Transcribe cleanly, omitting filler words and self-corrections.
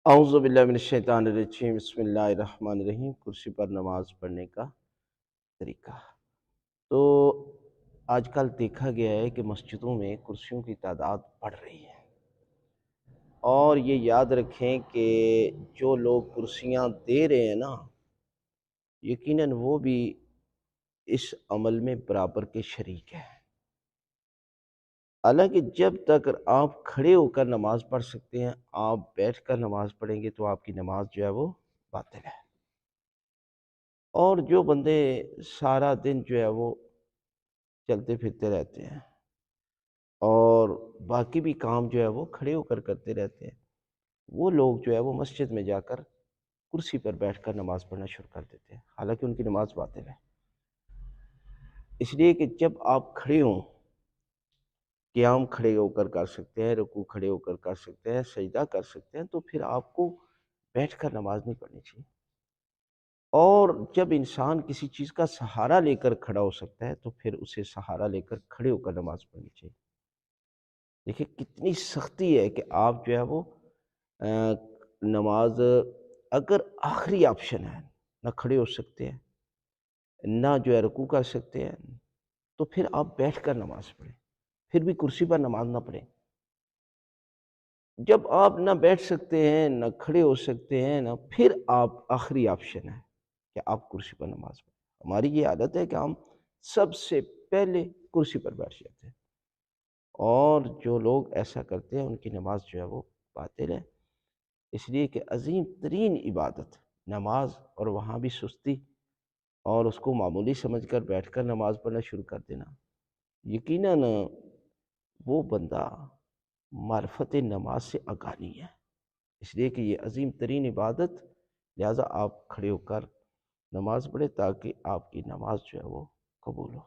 اعوذ باللہ من الشیطان الرجیم، بسم اللہ الرحمن الرحیم۔ کرسی پر نماز پڑھنے کا طریقہ تو آج کل دیکھا گیا ہے کہ مسجدوں میں کرسیوں کی تعداد بڑھ رہی ہے، اور یہ یاد رکھیں کہ جو لوگ کرسیاں دے رہے ہیں نا، یقیناً وہ بھی اس عمل میں برابر کے شریک ہیں۔ حالانکہ جب تک آپ کھڑے ہو کر نماز پڑھ سکتے ہیں، آپ بیٹھ کر نماز پڑھیں گے تو آپ کی نماز جو ہے وہ باطل ہے۔ اور جو بندے سارا دن جو ہے وہ چلتے پھرتے رہتے ہیں اور باقی بھی کام جو ہے وہ کھڑے ہو کر کرتے رہتے ہیں، وہ لوگ جو ہے وہ مسجد میں جا کر کرسی پر بیٹھ کر نماز پڑھنا شروع کر دیتے ہیں، حالانکہ ان کی نماز باطل ہے۔ اس لیے کہ جب آپ کھڑے ہوں، قیام کھڑے ہو کر کر سکتے ہیں، رکوع کھڑے ہو کر کر سکتے ہیں، سجدہ کر سکتے ہیں، تو پھر آپ کو بیٹھ کر نماز نہیں پڑھنی چاہیے۔ اور جب انسان کسی چیز کا سہارا لے کر کھڑا ہو سکتا ہے تو پھر اسے سہارا لے کر کھڑے ہو کر نماز پڑھنی چاہیے۔ دیکھیں کتنی سختی ہے کہ آپ جو ہے وہ نماز، اگر آخری آپشن ہے، نہ کھڑے ہو سکتے ہیں نہ جو ہے رکوع کر سکتے ہیں، تو پھر آپ بیٹھ کر نماز پڑھیں، پھر بھی کرسی پر نماز نہ پڑھیں۔ جب آپ نہ بیٹھ سکتے ہیں، نہ کھڑے ہو سکتے ہیں، نہ پھر آپ آخری آپشن ہے کہ آپ کرسی پر نماز پڑھیں۔ ہماری یہ عادت ہے کہ ہم سب سے پہلے کرسی پر بیٹھ جاتے ہیں، اور جو لوگ ایسا کرتے ہیں ان کی نماز جو ہے وہ باطل ہے۔ اس لیے کہ عظیم ترین عبادت نماز، اور وہاں بھی سستی اور اس کو معمولی سمجھ کر بیٹھ کر نماز پڑھنا شروع کر دینا، یقیناً وہ بندہ معرفت نماز سے آگاہ نہیں ہے۔ اس لیے کہ یہ عظیم ترین عبادت، لہٰذا آپ کھڑے ہو کر نماز پڑھیں تاکہ آپ کی نماز جو ہے وہ قبول ہو۔